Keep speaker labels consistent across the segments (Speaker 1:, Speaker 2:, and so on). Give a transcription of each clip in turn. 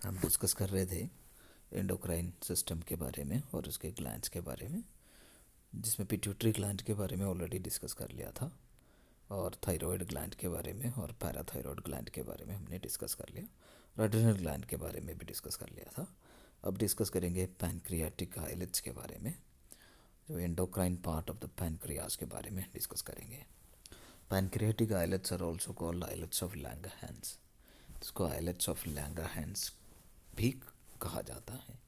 Speaker 1: हम डिस्कस कर रहे थे एंडोक्राइन सिस्टम के बारे में और उसके ग्लैंड्स के बारे में, जिसमें पिट्यूटरी ग्लैंड के बारे में ऑलरेडी डिस्कस कर लिया था और थायराइड ग्लैंड के बारे में और पैराथायराइड ग्लैंड के बारे में हमने डिस्कस कर लिया और एड्रिनल ग्लैंड के बारे में भी डिस्कस कर लिया था। अब डिस्कस करेंगे पैनक्रियाटिक आइलेट्स के बारे में, जो endocrine part of the pancreas के बारे में डिस्कस करेंगे। Pancreatic islets are also called islets of Langerhans. इसको आइलेट्स ऑफ लैंगरहैंस भी कहा जाता है।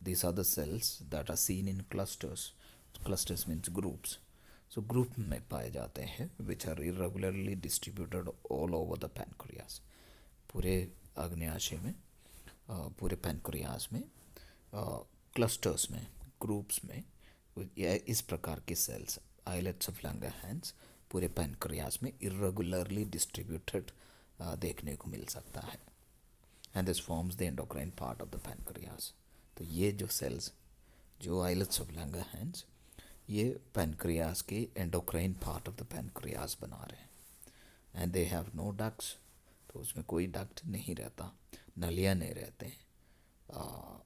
Speaker 1: These are the cells that are seen in clusters. Clusters means groups. So group में पाए जाते हैं which are irregularly distributed all over the pancreas. पूरे आग्नेयाशय में, पूरे पैनक्रियाज में, क्लस्टर्स में, ग्रुप्स में इस प्रकार के सेल्स आइलेट्स ऑफ लैंगरहैंस पूरे पैनक्रियाज में इरेगुलरली डिस्ट्रीब्यूटेड देखने को मिल सकता है। And this forms the endocrine part of the pancreas. तो ये जो सेल्स, जो आइलेट्स ऑफ लैंगरहैंस, ये पैनक्रियाज के endocrine part of the pancreas बना रहे हैं। And they have no ducts, तो उसमें कोई डक्ट नहीं रहता, नलियाँ नहीं रहते हैं।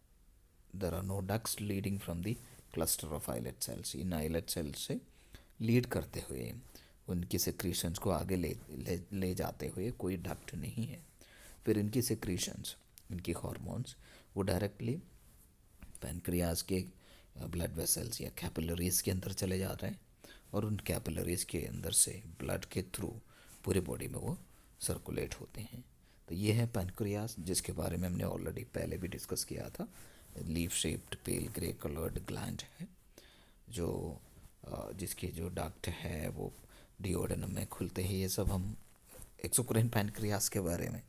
Speaker 1: There are no ducts leading from the cluster of islet cells. इन आइलेट सेल्स से लीड करते हुए, उनकी सेक्रीशंस को आगे ले जाते हुए कोई डक्ट नहीं है। फिर इनकी सेक्रीशंस, इनकी हार्मोन्स, वो डायरेक्टली पैनक्रियाज के ब्लड वेसल्स या कैपिलरीज के अंदर चले जा रहे हैं और उन कैपिलरीज के अंदर से ब्लड के थ्रू पूरे बॉडी में वो सर्कुलेट होते हैं। तो ये है पैनक्रियाज, जिसके बारे में हमने ऑलरेडी पहले भी डिस्कस किया था। लीफ शेप्ड पेल ग्रे कलर्ड ग्लैंड है, जो जिसके जो डक्ट है वो डिओडेनम में खुलते हैं। ये सब हम एक्सोक्राइन पैनक्रियाज के बारे में,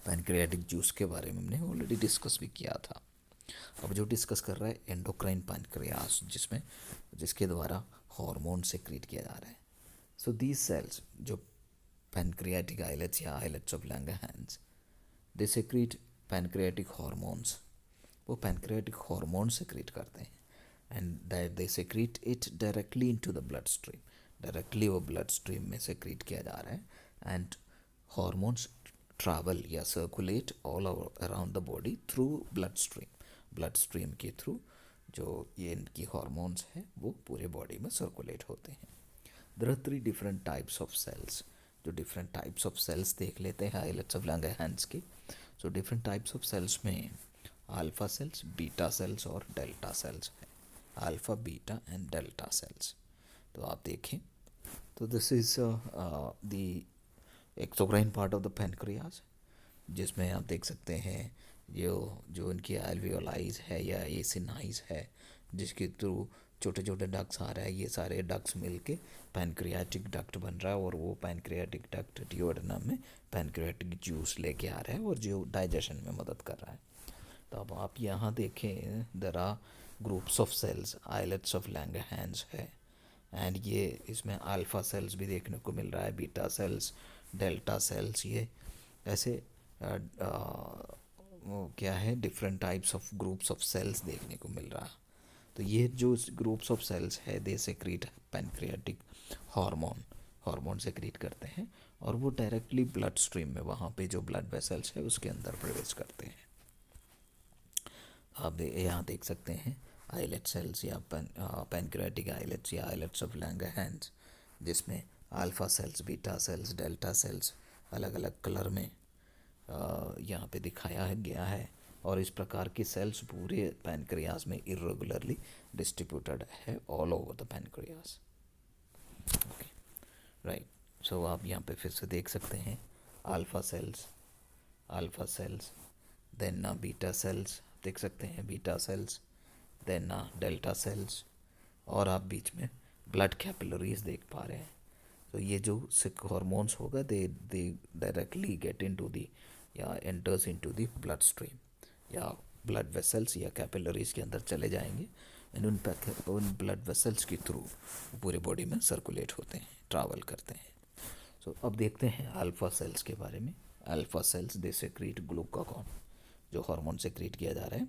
Speaker 1: पैनक्रियाटिक जूस के बारे में हमने ऑलरेडी डिस्कस भी किया था। अब जो डिस्कस कर रहा है एंडोक्राइन पैनक्रियास, जिसके द्वारा हार्मोन सेक्रेट किया जा रहा है। सो दीज सेल्स, जो पैनक्रियाटिक आइलेट्स या islets of Langerhans, they secrete pancreatic hormones. वो पैनक्रियाटिक हार्मोन सेक्रेट करते हैं and that they secrete it directly into the blood stream. Directly वो ब्लड स्ट्रीम में सेक्रेट किया जा रहा है एंड हार्मोन्स ट्रैवल या circulate all around the body through blood stream. Blood stream के थ्रू जो ये इनकी हार्मोन्स हैं वो पूरे बॉडी में सर्कुलेट होते हैं। There are 3 different types of cells. जो डिफरेंट टाइप्स ऑफ सेल्स देख लेते हैं आइलेट्स ऑफ लैंगरहैंस के। सो डिफरेंट टाइप्स ऑफ सेल्स में अल्फा सेल्स, बीटा सेल्स और डेल्टा सेल्स है। Alpha, beta and delta cells. तो आप देखें तो this is the exocrine part of the pancreas, जिसमें आप देख सकते हैं जो इनकी एल्वियोलाइज है या एसिनाइज है, जिसके थ्रू छोटे छोटे डक्ट्स आ रहा है। ये सारे डक्ट्स मिलके पैनक्रियाटिक डक्ट बन रहा है और वो पैनक्रियाटिक डक्ट डिओडेनम में पैनक्रियाटिक जूस लेके आ रहा है और जो डाइजेशन में मदद कर रहा है। तो अब आप यहाँ देखें, there are groups of cells, islets of Langerhans है एंड ये इसमें अल्फा सेल्स भी देखने को मिल रहा है, बीटा सेल्स, डेल्टा सेल्स। ये ऐसे वो क्या है, different types of groups of cells देखने को मिल रहा है। तो ये जो ग्रुप्स ऑफ सेल्स है दे सेक्रेट पैनक्रियाटिक हार्मोन सेक्रेट करते हैं और वो डायरेक्टली ब्लड स्ट्रीम में, वहाँ पे जो ब्लड वेसल्स है उसके अंदर प्रवेश करते हैं। आप यहाँ देख सकते हैं आइलेट सेल्स या पैनक्रियाटिक आइलेट्स या आइलेट्स ऑफ लैंगरहैंस, जिसमें alpha cells, beta sales, delta sales अलग अलग कलर में यहाँ पे दिखाया गया है। और इस प्रकार की सेल्स पूरे पैनक्रियाज में इरेगुलरली डिस्ट्रीब्यूटेड है all over the pancreas. Okay, right. So आप यहाँ पे फिर से देख सकते हैं alpha cells, then beta cells, देख सकते हैं beta cells, then delta cells, और आप बीच में ब्लड कैपिलरीज देख पा रहे हैं। तो ये जो हार्मोन्स होगा they directly get into the या enters into the blood stream या ब्लड वेसल्स या कैपिलरीज के अंदर चले जाएंगे एंड उन ब्लड वेसल्स के थ्रू पूरे बॉडी में सर्कुलेट होते हैं, ट्रैवल करते हैं। सो अब देखते हैं अल्फा सेल्स के बारे में। अल्फा सेल्स दे सेक्रेट ग्लूकागॉन, जो हार्मोन सेक्रेट किया जा रहा है,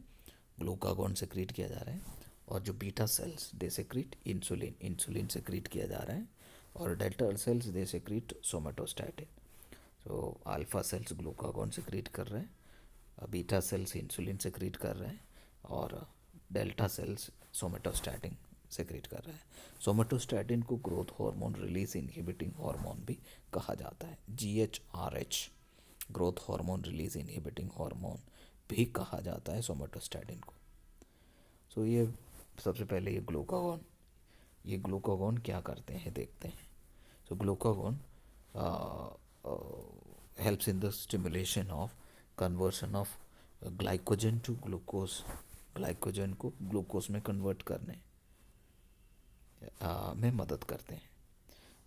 Speaker 1: ग्लूकागॉन सेक्रेट किया जा रहा है। और जो बीटा सेल्स दे सेक्रेट इंसुलिन सेक्रेट किया जा रहा है। और डेल्टा सेल्स दे सेक्रेट सोमेटोस्टैटिन। तो अल्फा सेल्स ग्लूकागॉन सेक्रेट कर रहे हैं बीटा सेल्स इंसुलिन सेक्रेट कर रहे हैं और डेल्टा सेल्स सोमेटोस्टैटिन सेक्रेट कर रहा है। सोमेटोस्टैटिन को growth hormone release inhibiting hormone भी कहा जाता है, GHRH, growth hormone release inhibiting hormone भी कहा जाता है सोमेटोस्टैटिन को। सो ये सबसे पहले ये ग्लूकागॉन क्या करते हैं देखते हैं। सो glucagon helps in the stimulation of conversion of glycogen to glucose, glycogen को ग्लूकोज में कन्वर्ट करने में मदद करते हैं।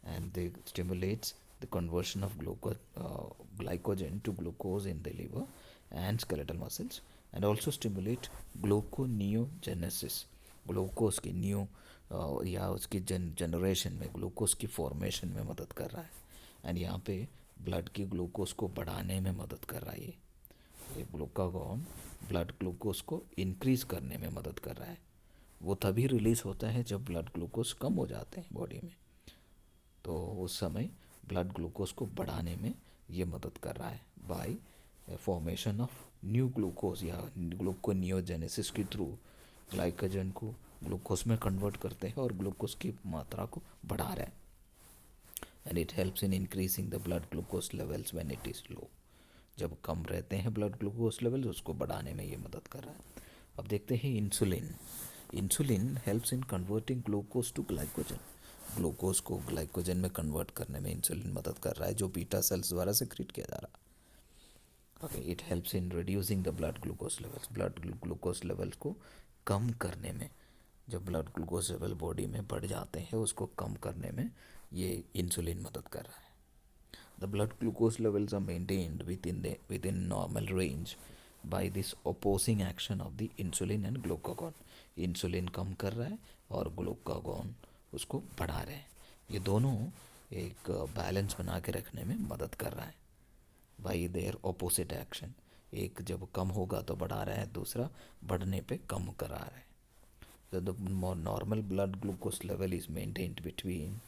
Speaker 1: And they stimulates the conversion of glycogen to glucose in the liver and skeletal muscles, and also stimulate gluconeogenesis, glucose की new या उसकी जनरेशन में, ग्लूकोज की फॉर्मेशन में मदद कर रहा है। एंड यहाँ पे ब्लड की ग्लूकोज को बढ़ाने में मदद कर रहा है। ये ग्लूकागॉन ब्लड ग्लूकोज को इंक्रीज करने में मदद कर रहा है। वो तभी रिलीज होता है जब ब्लड ग्लूकोज कम हो जाते हैं बॉडी में, तो उस समय ब्लड ग्लूकोज को बढ़ाने में ये मदद कर रहा है bye formation of new glucose या ग्लूकोनियोजेनेसिस के थ्रू ग्लाइकोजन को ग्लूकोज में कन्वर्ट करते हैं और ग्लूकोज की मात्रा को बढ़ा रहा है। And it helps in increasing the blood glucose levels when it is low, जब कम रहते हैं ब्लड ग्लूकोज लेवल्स उसको बढ़ाने में ये मदद कर रहा है। अब देखते हैं insulin. Insulin helps in converting glucose to glycogen, glucose को ग्लाइकोजन में कन्वर्ट करने में इंसुलिन मदद कर रहा है, जो बीटा सेल्स द्वारा सेक्रेट किया जा रहा है। Okay, it helps in reducing the blood glucose levels, blood glucose levels को कम करने में, जब ब्लड ग्लूकोज लेवल बॉडी में बढ़ जाते हैं उसको कम करने में ये इंसुलिन मदद कर रहा है। The blood glucose levels are maintained within normal range by this opposing action of the insulin and glucagon. Insulin कम कर रहा है और ग्लूकागॉन उसको बढ़ा रहे हैं। ये दोनों एक बैलेंस बना के रखने में मदद कर रहा है बाई देयर ऑपोजिट एक्शन। एक जब कम होगा तो बढ़ा रहा है, दूसरा बढ़ने पे कम करा रहा है। So the normal blood glucose level is maintained between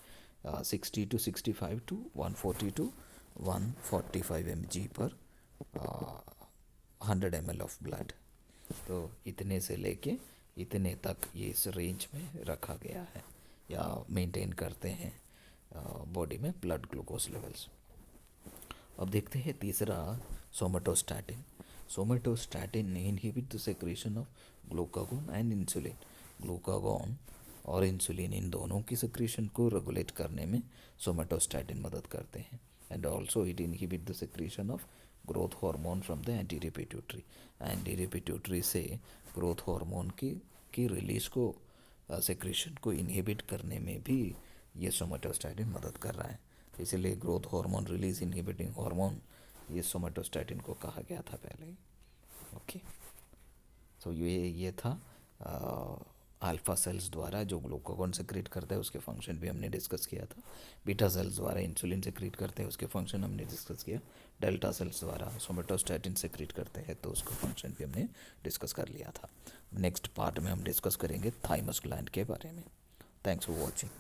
Speaker 1: 60 to 65 to 140 to 145 mg per 100 ml of blood। तो इतने से लेके इतने तक ये इस रेंज में रखा गया है या मेंटेन करते हैं बॉडी में ब्लड ग्लूकोज लेवल्स। अब देखते हैं तीसरा, somatostatin. Somatostatin inhibit the secretion of glucagon and insulin. Glucagon और इंसुलिन इन दोनों की सेक्रेशन को रेगुलेट करने में सोमेटोस्टैटिन मदद करते हैं। And also it inhibit the secretion of growth hormone from the anterior pituitary. Anterior pituitary से ग्रोथ हार्मोन की रिलीज को, सेक्रेशन को इनहिबिट करने में भी ये सोमेटोस्टैटिन मदद कर रहा है। इसलिए growth hormone release inhibiting hormone ये सोमेटोस्टैटिन को कहा गया था पहले ही। ओके, सो ये था अल्फा सेल्स द्वारा जो ग्लूकागॉन सेक्रेट करता है उसके फंक्शन भी हमने डिस्कस किया था। बीटा सेल्स द्वारा इंसुलिन सेक्रेट करते हैं उसके फंक्शन हमने डिस्कस किया। डेल्टा सेल्स द्वारा सोमेटोस्टैटिन सेक्रेट करते हैं तो उसका फंक्शन भी हमने डिस्कस कर लिया था। नेक्स्ट पार्ट में हम डिस्कस करेंगे थाइमस ग्लैंड के बारे में। Thanks for watching.